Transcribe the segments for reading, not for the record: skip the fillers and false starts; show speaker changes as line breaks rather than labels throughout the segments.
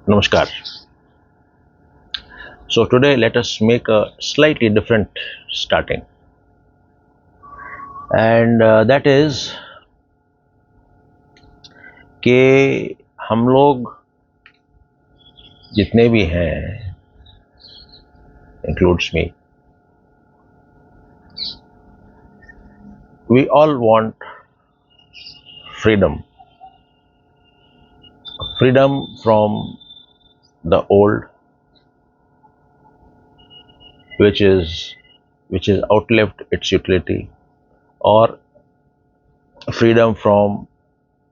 Namaskar. So today let us make a slightly different starting, and that is कि हम लोग जितने भी हैं, includes me, we all want freedom. Freedom from the old, which is outlived its utility, or freedom from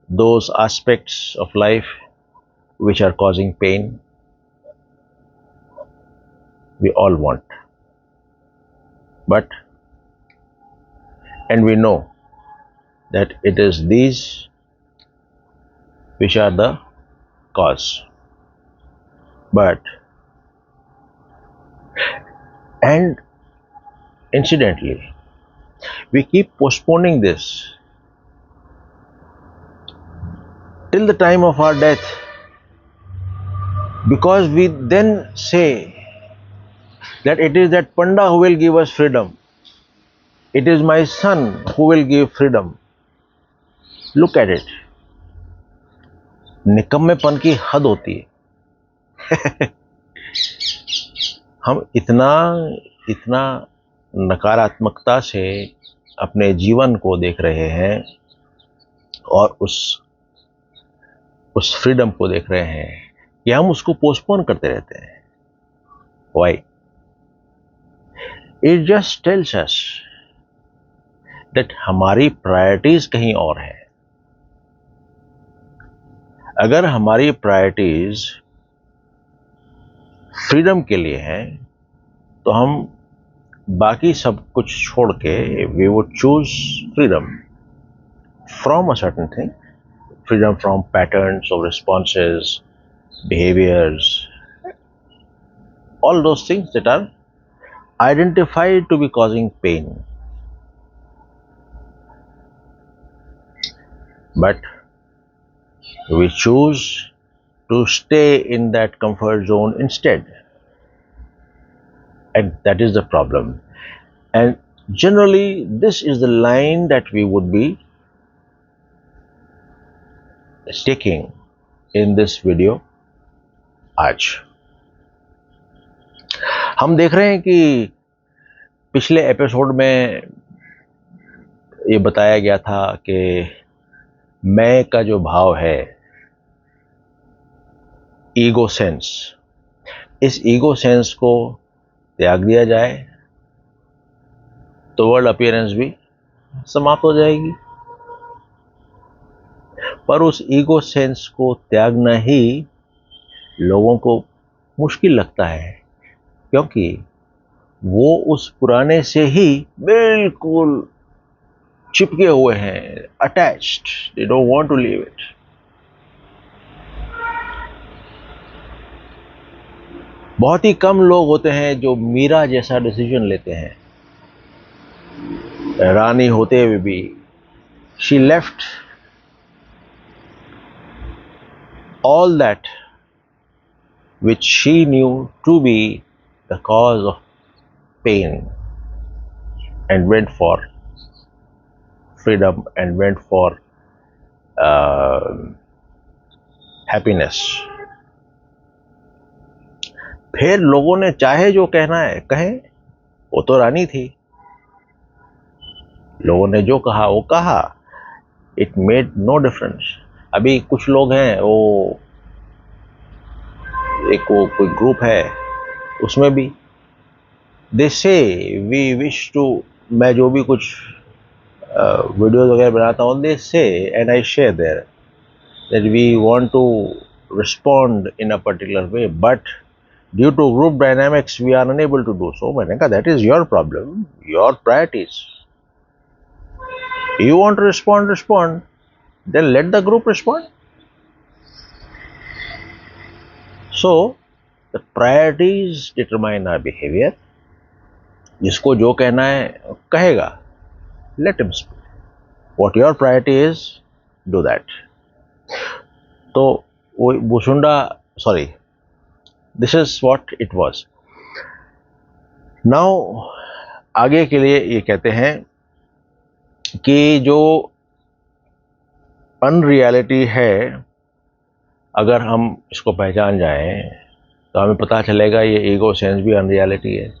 those aspects of life which are causing pain. We all want, and we know that it is these which are the cause. But, and incidentally, we keep postponing this till the time of our death, because we then say that it is that Panda who will give us freedom. It is my son who will give freedom. Look at it. निकम्मेपन की हद होती है। हम इतना नकारात्मकता से अपने जीवन को देख रहे हैं और उस फ्रीडम को देख रहे हैं कि हम उसको पोस्टपोन करते रहते हैं। Why? It just tells us that हमारी प्रायोरिटीज कहीं और है। अगर हमारी प्रायोरिटीज फ्रीडम के लिए हैं, तो हम बाकी सब कुछ छोड़ के we would choose freedom from a certain thing, freedom from patterns of responses, behaviors, all those things that are identified to be causing pain. But we choose to stay in that comfort zone instead. And that is the problem. And generally, this is the line that we would be taking in this video आज। हम देख रहे हैं कि पिछले episode में ये बताया गया था कि मैं का जो भाव है, ईगो सेंस, इस ईगो सेंस को त्याग दिया जाए तो वर्ल्ड अपीयरेंस भी समाप्त हो जाएगी। पर उस ईगो सेंस को त्यागना ही लोगों को मुश्किल लगता है, क्योंकि वो उस पुराने से ही बिल्कुल चिपके हुए हैं, attached, they don't want to leave it. बहुत ही कम लोग होते हैं जो मीरा जैसा डिसीजन लेते हैं। रानी होते हुए भी she left all that which she knew to be the cause of pain and went for freedom and went for happiness. फिर लोगों ने चाहे जो कहना है कहें, वो तो रानी थी, लोगों ने जो कहा वो कहा, इट मेड नो डिफरेंस। अभी कुछ लोग हैं, वो कोई ग्रुप है, उसमें भी दे से वी विश टू, मैं जो भी कुछ वीडियोस वगैरह बनाता हूँ, they say and I share there that we want to respond in a particular way, but due to group dynamics we are unable to do so. मैंने कहा that is your problem, your priorities. You want to respond, then let the group respond. So, the priorities determine our behavior. जिसको जो कहना है कहेगा, let him speak. What your priority is, do that. तो वो बुशुंडा, sorry, this is what it was. Now आगे के लिए ये कहते हैं कि जो अनरियलिटी है, अगर हम इसको पहचान जाएं तो हमें पता चलेगा ये ईगो सेंस भी अनरियलिटी है,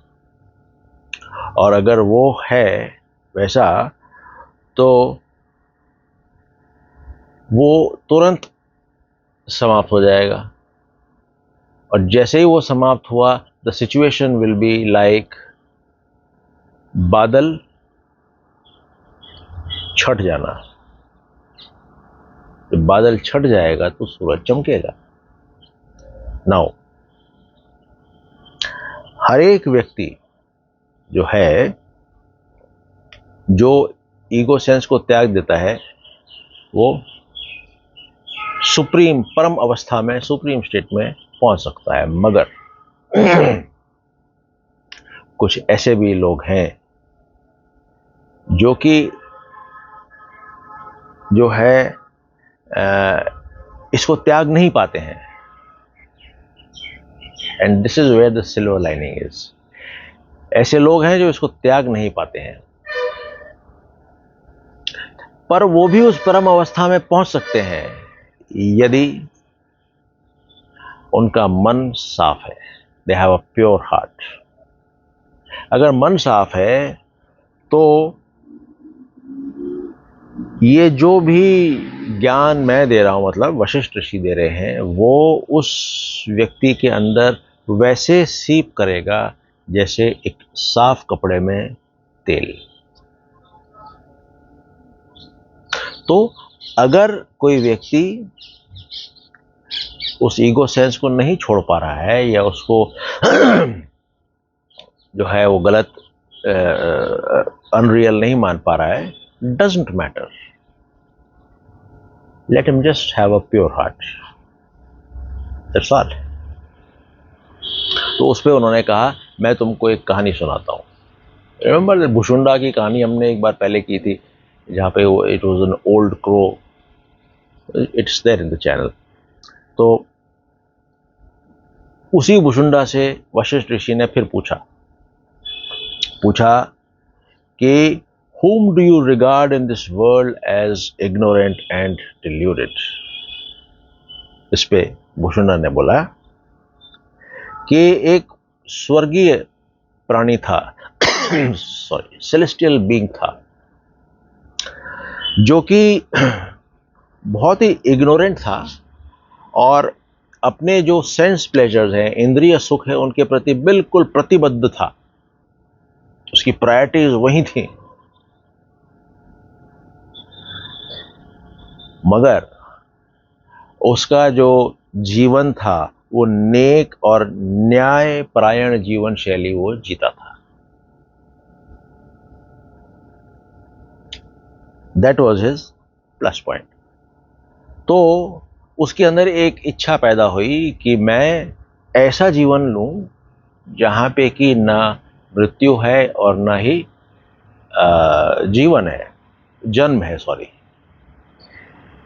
और अगर वो है वैसा तो वो तुरंत समाप्त हो जाएगा, और जैसे ही वो समाप्त हुआ the situation will be like बादल छट जाना। जब बादल छट जाएगा तो सूरज चमकेगा। नाउ हर एक व्यक्ति जो है, जो ईगो सेंस को त्याग देता है, वो सुप्रीम परम अवस्था में, सुप्रीम स्टेट में पहुंच सकता है। मगर कुछ ऐसे भी लोग हैं जो कि जो है इसको त्याग नहीं पाते हैं, and this is where the silver lining is. ऐसे लोग हैं जो इसको त्याग नहीं पाते हैं, पर वो भी उस परम अवस्था में पहुंच सकते हैं यदि उनका मन साफ है। They have a pure heart. अगर मन साफ है तो ये जो भी ज्ञान मैं दे रहा हूं, मतलब वशिष्ठ ऋषि दे रहे हैं, वो उस व्यक्ति के अंदर वैसे सीप करेगा जैसे एक साफ कपड़े में तेल। तो अगर कोई व्यक्ति उस ईगो सेंस को नहीं छोड़ पा रहा है, या उसको जो है वो गलत अनरियल नहीं मान पा रहा है, doesn't matter, let him just have a pure heart, that's all. तो उस पर उन्होंने कहा मैं तुमको एक कहानी सुनाता हूँ। रिमेंबर भुषुंडा की कहानी हमने एक बार पहले की थी, जहाँ पे वो it was an old crow, it's there in the channel. तो उसी भुषुंडा से वशिष्ठ ऋषि ने फिर पूछा कि whom do you regard in this world as ignorant and deluded? इस पे भुषुंडा ने बोला कि एक स्वर्गीय प्राणी था, सॉरी सेलेस्टियल बीइंग था, जो कि बहुत ही इग्नोरेंट था और अपने जो सेंस प्लेजर्स हैं, इंद्रिय सुख है, उनके प्रति बिल्कुल प्रतिबद्ध था। उसकी प्रायोरिटीज वही थी। मगर उसका जो जीवन था वो नेक और न्याय परायण जीवन शैली वो जीता था। That was his plus point. तो उसके अंदर एक इच्छा पैदा हुई कि मैं ऐसा जीवन लूं जहां पे कि ना मृत्यु है और ना ही जीवन है, जन्म है, सॉरी।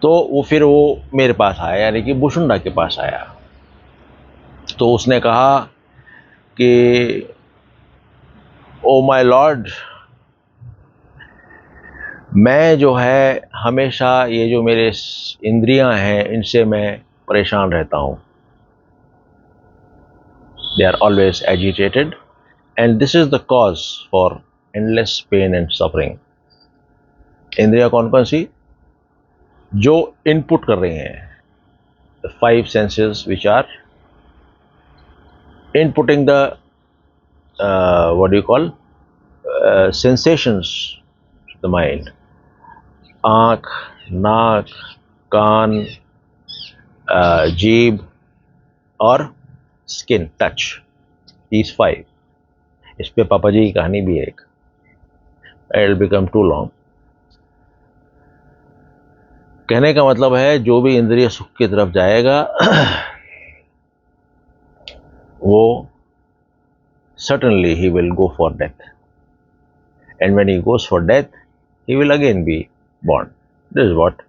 तो वो फिर वो मेरे पास आया, यानी कि भुषुंडा के पास आया। तो उसने कहा कि ओ माय लॉर्ड, मैं जो है हमेशा ये जो मेरे इंद्रियां हैं इनसे मैं परेशान रहता हूँ। They are always agitated and this is the cause for endless pain and suffering. इंद्रियां कौन कौन सी? जो इनपुट कर रही हैं, the 5 senses which are inputting the what do you call sensations to the mind. आँख, नाक, कान, जीभ और स्किन, टच, these 5। इस पे पापा जी की कहानी भी है एक, it will become too long. कहने का मतलब है जो भी इंद्रिय सुख की तरफ जाएगा वो certainly he will go for death, and when he goes for death he will again be born. This is what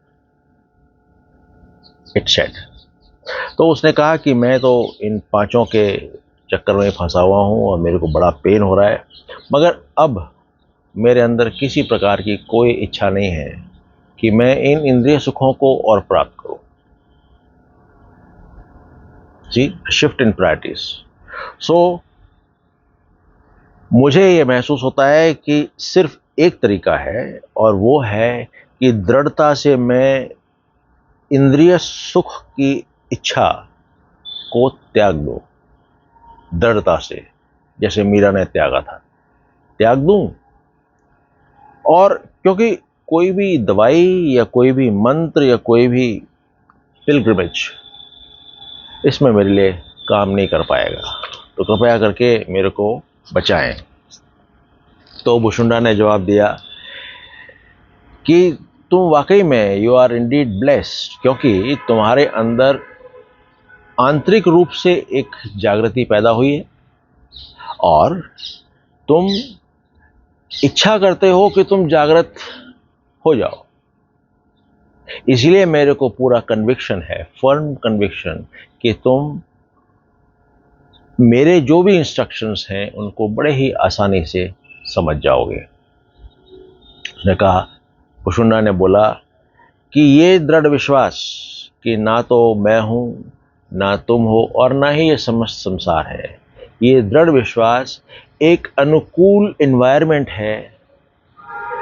it said. तो उसने कहा कि मैं तो इन पांचों के चक्कर में फंसा हुआ हूँ और मेरे को बड़ा पेन हो रहा है, मगर अब मेरे अंदर किसी प्रकार की कोई इच्छा नहीं है कि मैं इन इंद्रिय सुखों को और प्राप्त करूं। जी, शिफ्ट इन प्रायोरिटीज। सो मुझे ये महसूस होता है कि सिर्फ एक तरीका है, और वो है कि दृढ़ता से मैं इंद्रिय सुख की इच्छा को त्याग दो, दृढ़ता से, जैसे मीरा ने त्यागा था, त्याग दूं। और क्योंकि कोई भी दवाई या कोई भी मंत्र या कोई भी पिलग्रिमेज इसमें मेरे लिए काम नहीं कर पाएगा, तो कृपया करके मेरे को बचाएं। तो भुषुंडा ने जवाब दिया कि तुम वाकई में यू आर इंडीड ब्लेस्ड, क्योंकि तुम्हारे अंदर आंतरिक रूप से एक जागृति पैदा हुई है और तुम इच्छा करते हो कि तुम जागृत हो जाओ। इसलिए मेरे को पूरा कन्विक्शन है, फर्म कन्विक्शन, कि तुम मेरे जो भी इंस्ट्रक्शंस हैं उनको बड़े ही आसानी से समझ जाओगे। उसने कहा, भुषुंडा ने बोला कि ये दृढ़ विश्वास कि ना तो मैं हूं, ना तुम हो, और ना ही ये समस्त संसार है, ये दृढ़ विश्वास एक अनुकूल एनवायरनमेंट है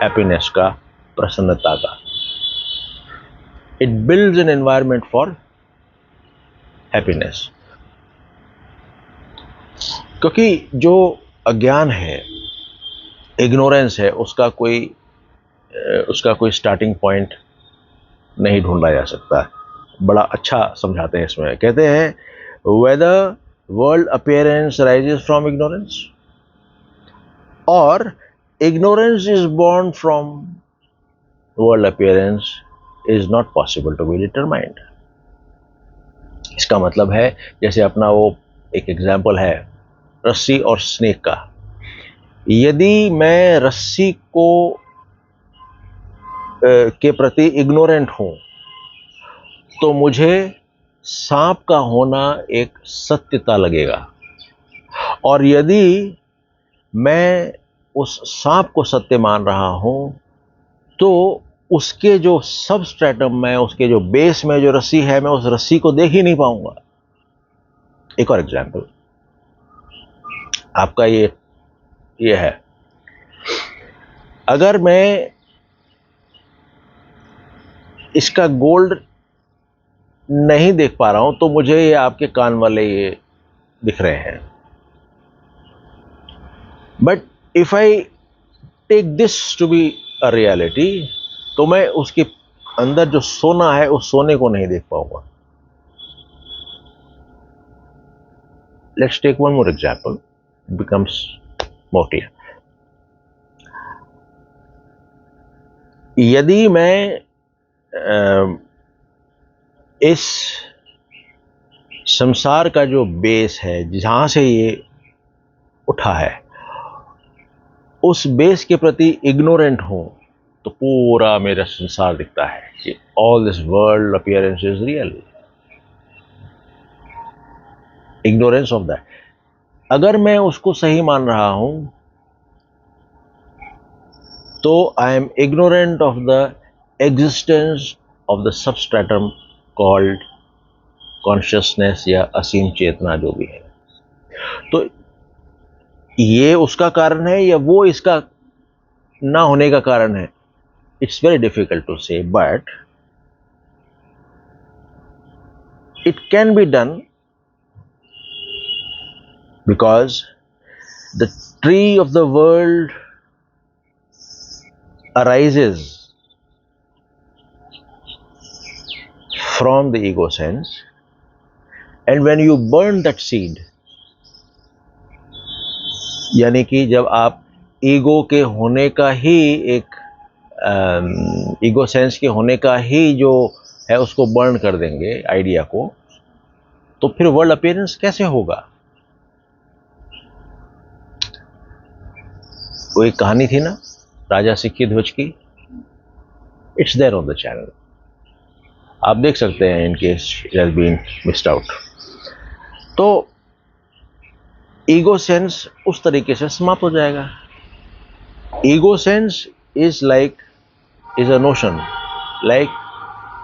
हैप्पीनेस का, प्रसन्नता का। It builds an environment for happiness. क्योंकि जो अज्ञान है, इग्नोरेंस है, उसका कोई स्टार्टिंग पॉइंट नहीं ढूंढा जा सकता। बड़ा अच्छा समझाते हैं इसमें, कहते हैं whether world appearance rises from ignorance और ignorance is born from world appearance is not possible to be determined। इसका मतलब है, जैसे अपना वो एक एग्जाम्पल है रस्सी और स्नेक का। यदि मैं रस्सी को के प्रति इग्नोरेंट हूं, तो मुझे सांप का होना एक सत्यता लगेगा, और यदि मैं उस सांप को सत्य मान रहा हूं, तो उसके जो सबस्ट्रेटम में, उसके जो बेस में जो रस्सी है, मैं उस रस्सी को देख ही नहीं पाऊंगा। एक और एग्जाम्पल आपका ये है, अगर मैं इसका गोल्ड नहीं देख पा रहा हूं, तो मुझे ये आपके कान वाले ये दिख रहे हैं। But if I take this to be a reality, तो मैं उसके अंदर जो सोना है उस सोने को नहीं देख पाऊंगा। Let's take one more example, it becomes more clear. यदि मैं इस संसार का जो बेस है, जहां से ये उठा है, उस बेस के प्रति इग्नोरेंट हूं, तो पूरा मेरा संसार दिखता है कि all this world appearance is real. Ignorance of that. अगर मैं उसको सही मान रहा हूं, तो I am ignorant of the existence of the substratum called consciousness या असीम चेतना, जो भी है। तो ये उसका कारण है या वो इसका ना होने का कारण है? इट्स वेरी डिफिकल्ट टू से, but it can be done because the tree of the world arises from the ego sense, and when you burn that seed, यानी कि जब आप ईगो के होने का ही एक ईगो सेंस के होने का ही जो है उसको बर्न कर देंगे, आइडिया को, तो फिर वर्ल्ड अपीयरेंस कैसे होगा? वो एक कहानी थी ना, राजा सिक्की ध्वज की। It's there on the channel, आप देख सकते हैं in case it has been missed out. तो ईगो सेंस उस तरीके से समाप्त हो जाएगा। Ego sense is a notion, like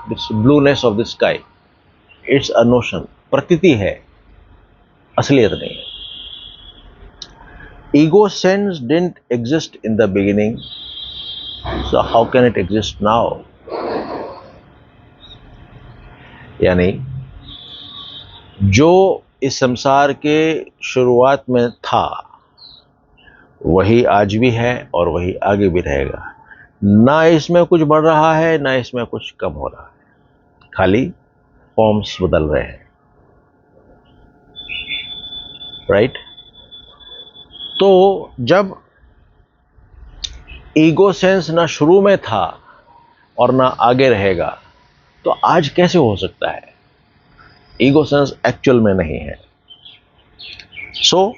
this blueness of the sky, it's a notion, प्रतीति है, असलियत नहीं है। Ego sense didn't exist in the beginning, so how can it exist now? यानी जो इस संसार के शुरुआत में था वही आज भी है और वही आगे भी रहेगा। ना इसमें कुछ बढ़ रहा है, ना इसमें कुछ कम हो रहा है, खाली फॉर्म्स बदल रहे हैं, राइट? तो जब ईगो सेंस ना शुरू में था और ना आगे रहेगा, तो आज कैसे हो सकता है? ईगो सेंस एक्चुअल में नहीं है। सो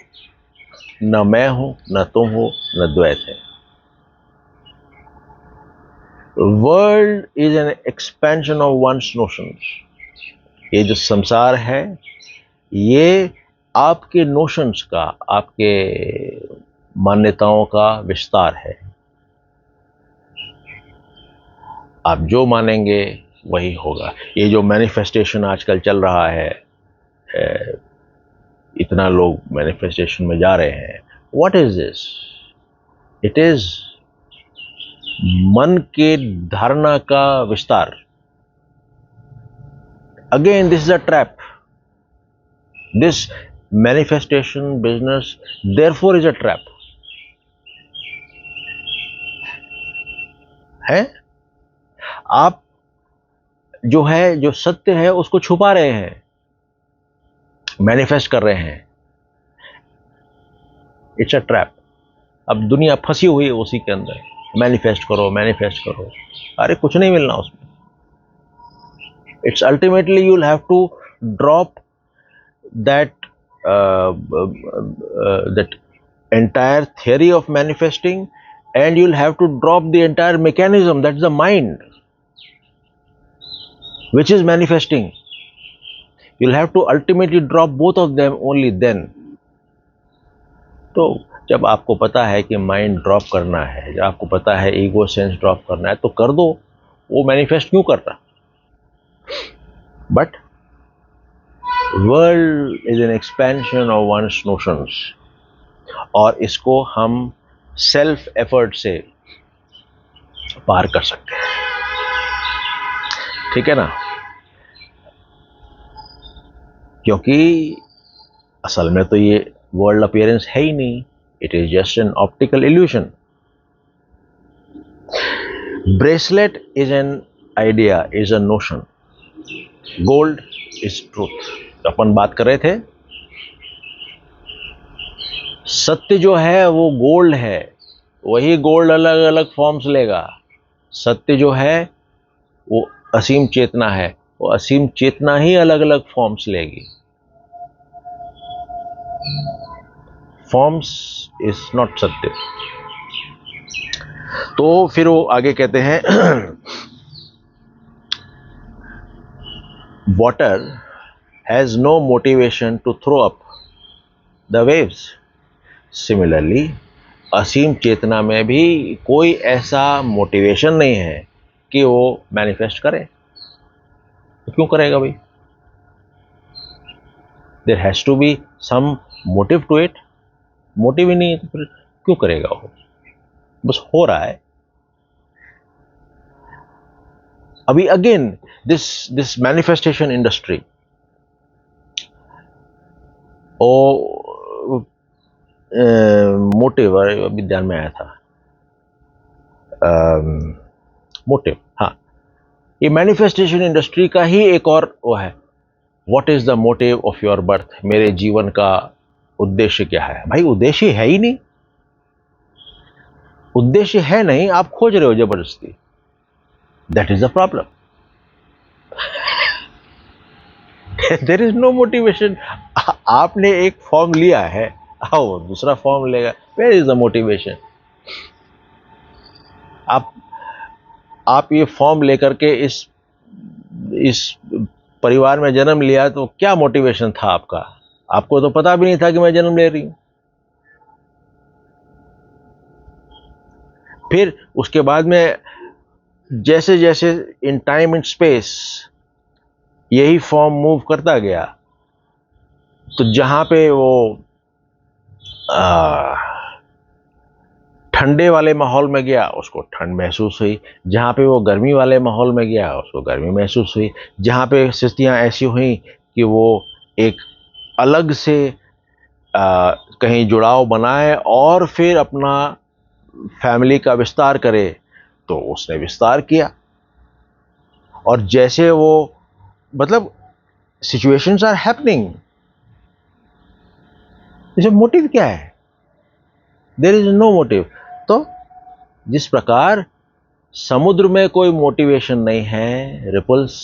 न मैं हूं, न तुम हो, न द्वैत है। World is an expansion of one's notions. ये जो संसार है ये आपके नोशंस का, आपके मान्यताओं का विस्तार है। आप जो मानेंगे वही होगा। ये जो मैनिफेस्टेशन आजकल चल रहा है, इतना लोग मैनिफेस्टेशन में जा रहे हैं, what is this? It is मन के धारणा का विस्तार। Again this is a trap. This manifestation business therefore is a trap है। आप जो है, जो सत्य है, उसको छुपा रहे हैं, मैनिफेस्ट कर रहे हैं। It's a trap. अब दुनिया फंसी हुई है उसी के अंदर, मैनिफेस्ट करो, मैनिफेस्ट करो। अरे कुछ नहीं मिलना उसमें। It's ultimately you will have to drop that that entire theory of manifesting, and you'll have to drop the entire mechanism, that's the mind, which is manifesting. You'll have to ultimately drop both of them only then. तो जब आपको पता है कि mind drop करना है, जब आपको पता है ईगो सेंस ड्रॉप करना है, तो कर दो। वो मैनिफेस्ट क्यों करता? But world is an expansion of one's notions, और इसको हम सेल्फ एफर्ट से पार कर सकते हैं, ठीक है ना? क्योंकि असल में तो ये वर्ल्ड अपीयरेंस है ही नहीं, it is just an optical evolution. Bracelet is an idea, is a notion, gold is truth. तो अपन बात कर रहे थे, सत्य जो है वो गोल्ड है, वही गोल्ड अलग अलग फॉर्म्स लेगा। सत्य जो है वो असीम चेतना है, वो असीम चेतना ही अलग अलग फॉर्म्स लेगी। फॉर्म्स इज नॉट सत्य। तो फिर वो आगे कहते हैं water has no motivation to throw up the waves. Similarly असीम चेतना में भी कोई ऐसा मोटिवेशन नहीं है कि वो मैनिफेस्ट करे। तो क्यों करेगा भाई? There has to be some motive to it. Motive ही नहीं है तो फिर क्यों करेगा वो? बस हो रहा है। अभी again this manifestation industry, oh motive अभी ध्यान में आया था, मोटिव, हाँ, ये मैनिफेस्टेशन इंडस्ट्री का ही एक और वो है। What is the motive of your birth? मेरे जीवन का उद्देश्य क्या है? भाई उद्देश्य है ही नहीं। उद्देश्य है नहीं, आप खोज रहे हो जबरदस्ती। That is the problem. There is no motivation. आपने एक फॉर्म लिया है, आओ दूसरा फॉर्म लेगा। Where is the motivation? आप ये फॉर्म लेकर के इस इस परिवार में जन्म लिया तो क्या मोटिवेशन था आपका? आपको तो पता भी नहीं था कि मैं जन्म ले रही हूं। फिर उसके बाद में जैसे जैसे इन टाइम एंड स्पेस यही फॉर्म मूव करता गया, तो जहां पे वो ठंडे वाले माहौल में गया उसको ठंड महसूस हुई, जहाँ पे वो गर्मी वाले माहौल में गया उसको गर्मी महसूस हुई, जहाँ पे स्थितियाँ ऐसी हुई कि वो एक अलग से कहीं जुड़ाव बनाए और फिर अपना फैमिली का विस्तार करे, तो उसने विस्तार किया। और जैसे वो मतलब सिचुएशंस आर हैपनिंग, इसे मोटिव क्या है? There is no motive. तो जिस प्रकार समुद्र में कोई मोटिवेशन नहीं है रिपल्स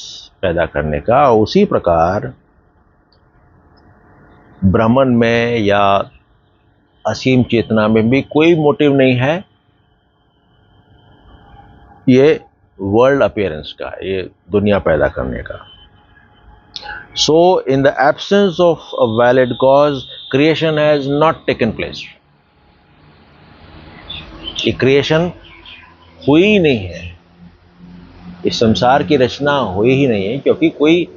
पैदा करने का, उसी प्रकार ब्रह्मन में या असीम चेतना में भी कोई मोटिव नहीं है ये वर्ल्ड अपीयरेंस का, ये दुनिया पैदा करने का। So in the absence of a valid cause creation has not taken place. ये क्रिएशन हुई ही नहीं है, इस संसार की रचना हुई ही नहीं है, क्योंकि कोई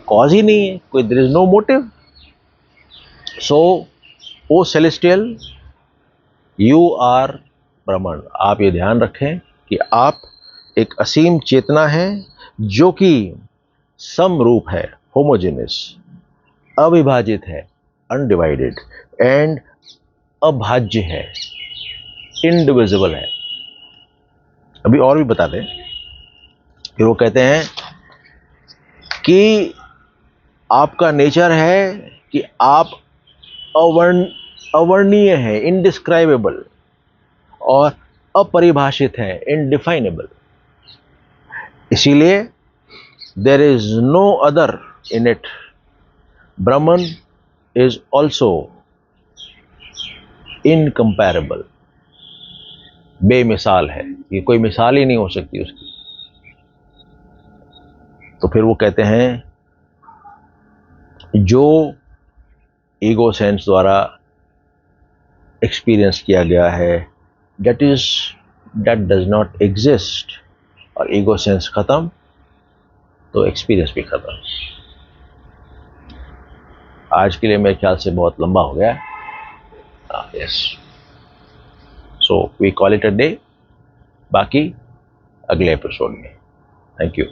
कॉज ही नहीं है, कोई there is no motive. So O celestial, you are Brahman. आप ये ध्यान रखें कि आप एक असीम चेतना है जो कि समरूप है, होमोजेनियस, अविभाजित है, अनडिवाइडेड एंड अभाज्य है, इंडिविजिबल है। अभी और भी बता दें, फिर वो कहते हैं कि आपका नेचर है कि आप अवर्णीय है, इनडिस्क्राइबेबल, और अपरिभाषित है, इनडिफाइनेबल। इसीलिए there is no other in it. Brahman is also incomparable, बेमिसाल है, ये कोई मिसाल ही नहीं हो सकती उसकी। तो फिर वो कहते हैं जो ईगो सेंस द्वारा एक्सपीरियंस किया गया है, दैट डज नॉट एग्जिस्ट। और ईगो सेंस खत्म तो एक्सपीरियंस भी खत्म। आज के लिए मेरे ख्याल से बहुत लंबा हो गया। Yes, so we call it a day. बाकी अगले एपिसोड में। Thank you.